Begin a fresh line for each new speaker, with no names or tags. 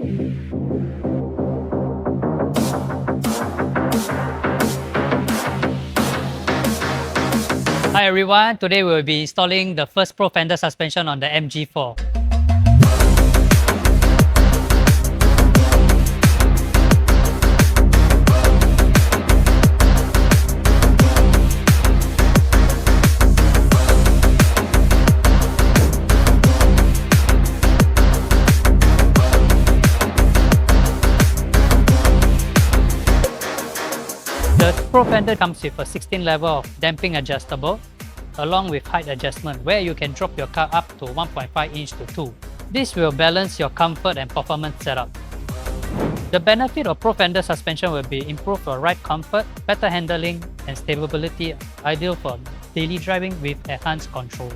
Hi everyone, today we will be installing the first Profender suspension on the MG4. The Profender comes with a 16 level of damping adjustable along with height adjustment where you can drop your car up to 1.5 inch to 2. This will balance your comfort and performance setup. The benefit of Profender suspension will be improved for ride comfort, better handling and stability, ideal for daily driving with enhanced control.